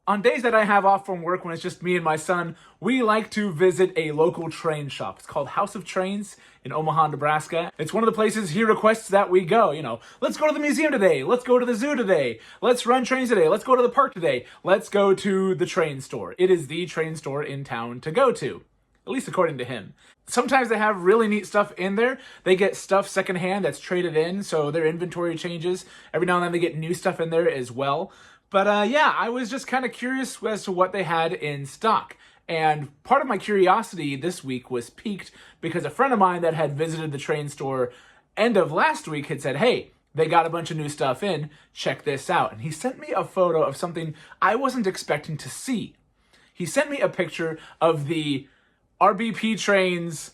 On days that I have off from work when it's just me and my son, we like to visit a local train shop. It's called House of Trains in Omaha, Nebraska. It's one of the places he requests that we go. You know, let's go to the museum today. Let's go to the zoo today. Let's run trains today. Let's go to the park today. Let's go to the train store. It is the train store in town to go to, at least according to him. Sometimes they have really neat stuff in there. They get stuff secondhand that's traded in, so their inventory changes. Every now and then they get new stuff in there as well. But yeah, I was just kind of curious as to what they had in stock. And part of my curiosity this week was piqued because a friend of mine that had visited the train store end of last week had said, hey, they got a bunch of new stuff in, check this out. And he sent me a photo of something I wasn't expecting to see. He sent me a picture of the RBP train's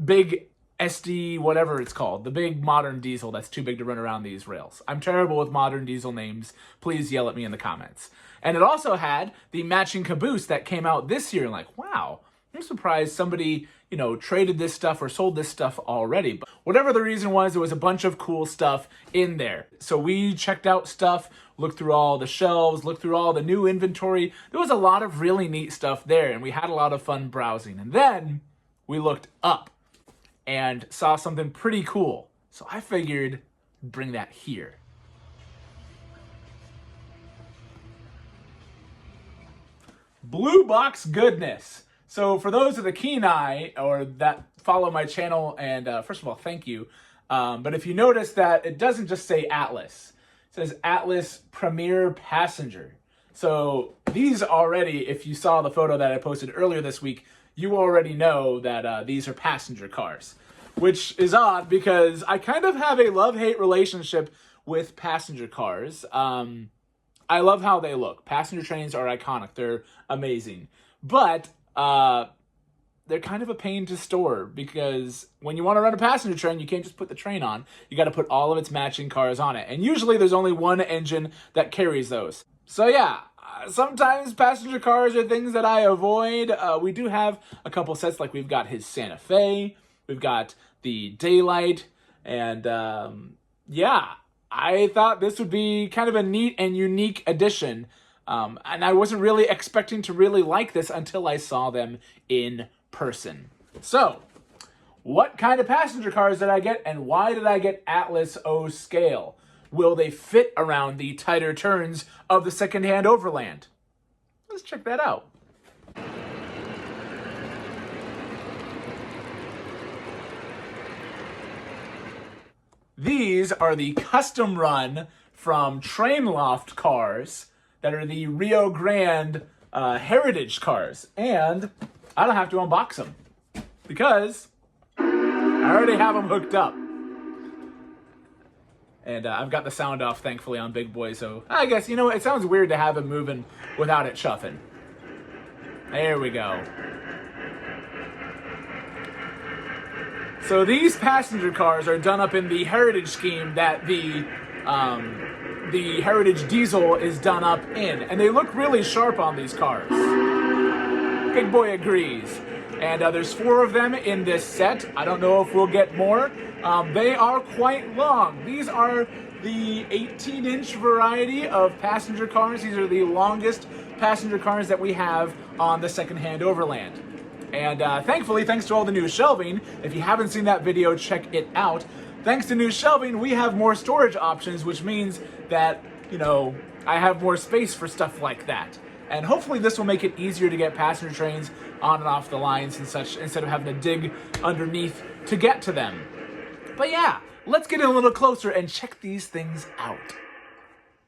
big SD, whatever it's called, the big modern diesel that's too big to run around these rails. I'm terrible with modern diesel names. Please yell at me in the comments. And it also had the matching caboose that came out this year. And like, wow, I'm surprised somebody, you know, traded this stuff or sold this stuff already. But whatever the reason was, there was a bunch of cool stuff in there. So we checked out stuff, looked through all the shelves, looked through all the new inventory. There was a lot of really neat stuff there, and we had a lot of fun browsing. And then we looked up and saw something pretty cool. So I figured bring that here. Blue box goodness. So for those with a keen eye or that follow my channel, and first of all, thank you. But if you notice that it doesn't just say Atlas, it says Atlas Premier Passenger. So these already, if you saw the photo that I posted earlier this week, you already know that these are passenger cars, which is odd because I kind of have a love-hate relationship with passenger cars. I love how they look. Passenger trains are iconic. They're amazing. But they're kind of a pain to store because when you want to run a passenger train, you can't just put the train on. You got to put all of its matching cars on it. And usually there's only one engine that carries those. So yeah, sometimes passenger cars are things that I avoid. We do have a couple sets, like we've got his Santa Fe, we've got the Daylight, and yeah, I thought this would be kind of a neat and unique addition. And I wasn't really expecting to really like this until I saw them in person. So, what kind of passenger cars did I get, and why did I get Atlas O scale? Will they fit around the tighter turns of the secondhand Overland? Let's check that out. These are the custom run from Train Loft cars that are the Rio Grande heritage cars. And I don't have to unbox them because I already have them hooked up. And I've got the sound off, thankfully, on Big Boy, so I guess, you know, it sounds weird to have it moving without it chuffing. There we go. So these passenger cars are done up in the heritage scheme that the heritage diesel is done up in. And they look really sharp on these cars. Big Boy agrees. And there's 4 of them in this set. I don't know if we'll get more. They are quite long. These are the 18-inch variety of passenger cars. These are the longest passenger cars that we have on the secondhand Overland. And thankfully, thanks to all the new shelving, if you haven't seen that video, check it out. Thanks to new shelving, we have more storage options, which means that, you know, I have more space for stuff like that. And hopefully this will make it easier to get passenger trains on and off the lines and such, instead of having to dig underneath to get to them. But yeah, let's get in a little closer and check these things out.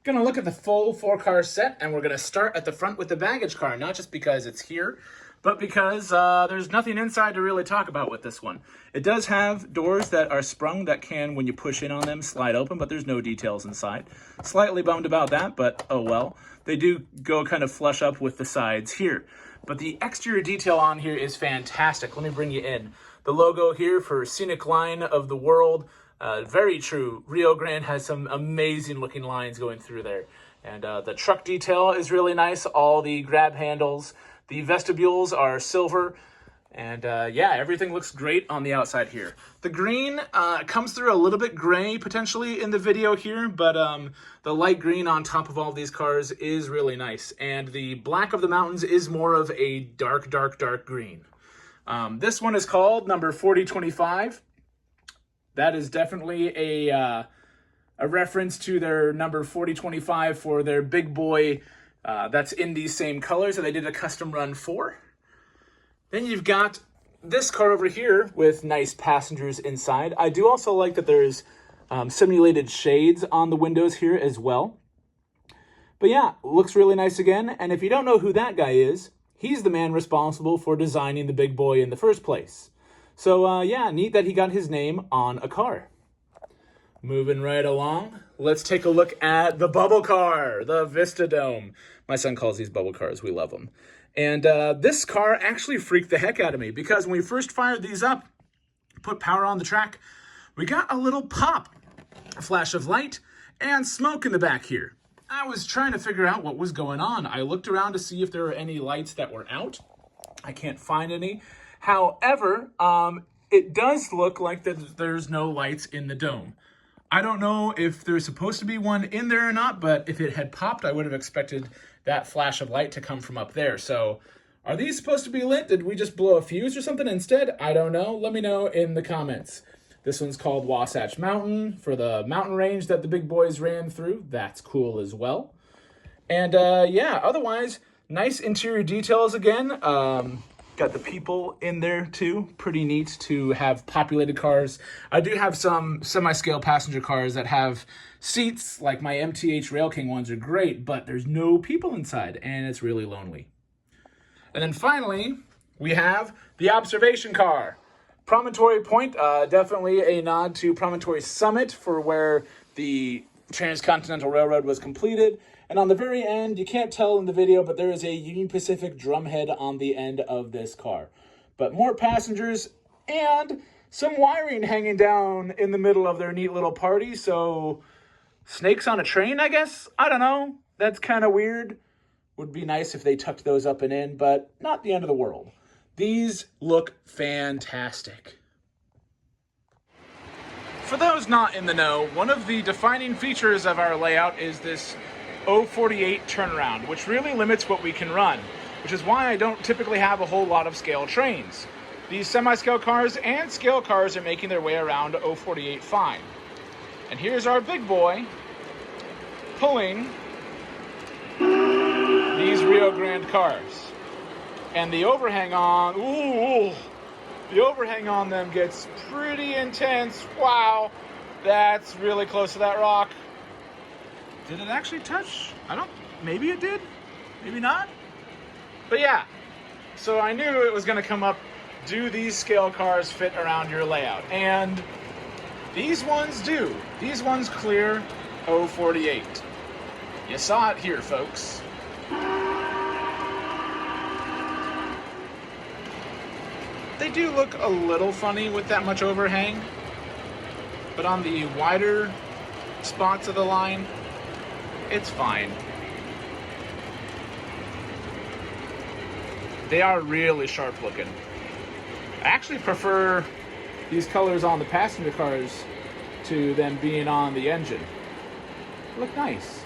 Gonna look at the full 4-car set, and we're gonna start at the front with the baggage car, not just because it's here, but because there's nothing inside to really talk about with this one. It does have doors that are sprung that can, when you push in on them, slide open, but there's no details inside. Slightly bummed about that, but oh well. They do go kind of flush up with the sides here. But the exterior detail on here is fantastic. Let me bring you in. The logo here for Scenic Line of the World, very true. Rio Grande has some amazing looking lines going through there. And the truck detail is really nice. All the grab handles. The vestibules are silver, And yeah, everything looks great on the outside here. The green comes through a little bit gray potentially in the video here, but the light green on top of all of these cars is really nice. And the black of the mountains is more of a dark, dark, dark green. This one is called number 4025. That is definitely a reference to their number 4025 for their big boy that's in these same colors that they did a custom run for. Then you've got this car over here with nice passengers inside. I do also like that there's simulated shades on the windows here as well. But yeah, looks really nice again. And if you don't know who that guy is, he's the man responsible for designing the big boy in the first place. So yeah, neat that he got his name on a car. Moving right along, let's take a look at the bubble car, the Vista Dome. My son calls these bubble cars. We love them. And this car actually freaked the heck out of me because when we first fired these up, put power on the track, we got a little pop, a flash of light, and smoke in the back here. I was trying to figure out what was going on. I looked around to see if there were any lights that were out. I can't find any. However, it does look like that there's no lights in the dome. I don't know if there's supposed to be one in there or not, but if it had popped, I would have expected that flash of light to come from up there. So are these supposed to be lit? Did we just blow a fuse or something instead? I don't know. Let me know in the comments. This one's called Wasatch Mountain for the mountain range that the big boys ran through. That's cool as well. And yeah, otherwise, nice interior details again. Got the people in there too. Pretty neat to have populated cars. I do have some semi-scale passenger cars that have seats, like my MTH Rail King ones are great, but there's no people inside and it's really lonely. And then finally, we have the observation car. Promontory Point, definitely a nod to Promontory Summit for where the Transcontinental Railroad was completed. And on the very end, you can't tell in the video, but there is a Union Pacific drumhead on the end of this car. But more passengers and some wiring hanging down in the middle of their neat little party. So snakes on a train, I guess? I don't know. That's kind of weird. Would be nice if they tucked those up and in, but not the end of the world. These look fantastic. For those not in the know, one of the defining features of our layout is this 048 turnaround, which really limits what we can run, which is why I don't typically have a whole lot of scale trains. These semi-scale cars and scale cars are making their way around 048 fine. And here's our big boy pulling these Rio Grande cars. And the overhang on, the overhang on them gets pretty intense. Wow, that's really close to that rock. Did it actually touch? Maybe it did, maybe not. But yeah, so I knew it was gonna come up, do these scale cars fit around your layout? And these ones do. These ones clear 048. You saw it here, folks. They do look a little funny with that much overhang, but on the wider spots of the line, it's fine. They are really sharp looking. I actually prefer these colors on the passenger cars to them being on the engine. They look nice.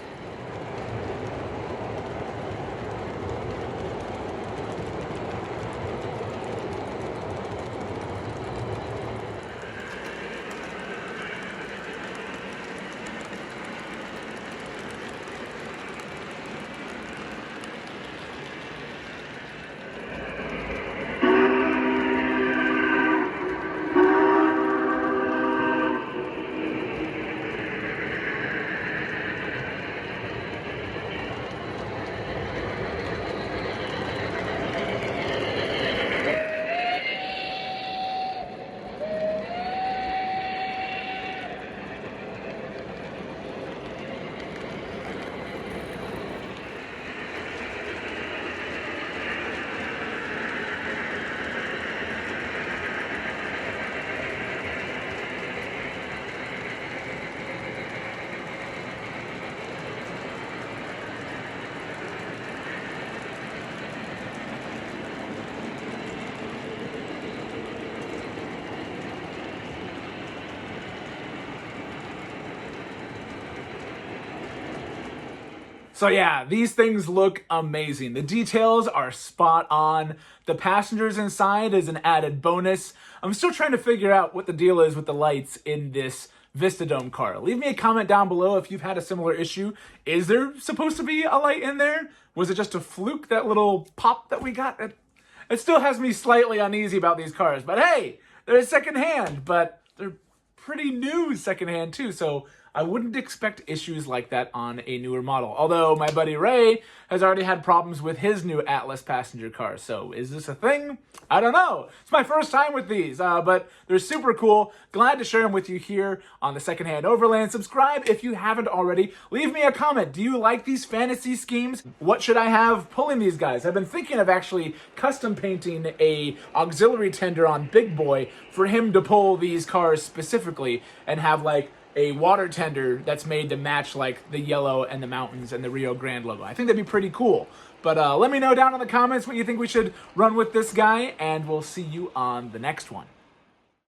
So yeah, these things look amazing. The details are spot on. The passengers inside is an added bonus. I'm still trying to figure out what the deal is with the lights in this Vistadome car. Leave me a comment down below if you've had a similar issue. Is there supposed to be a light in there? Was it just a fluke, that little pop that we got? It still has me slightly uneasy about these cars. But hey, they're secondhand, but they're pretty new secondhand too, so I wouldn't expect issues like that on a newer model. Although my buddy Ray has already had problems with his new Atlas passenger car. So is this a thing? I don't know. It's my first time with these, but they're super cool. Glad to share them with you here on the Secondhand Overland. Subscribe if you haven't already. Leave me a comment. Do you like these fantasy schemes? What should I have pulling these guys? I've been thinking of actually custom painting a auxiliary tender on Big Boy for him to pull these cars specifically and have like a water tender that's made to match like the yellow and the mountains and the Rio Grande logo. I think that'd be pretty cool. But let me know down in the comments what you think we should run with this guy, and we'll see you on the next one.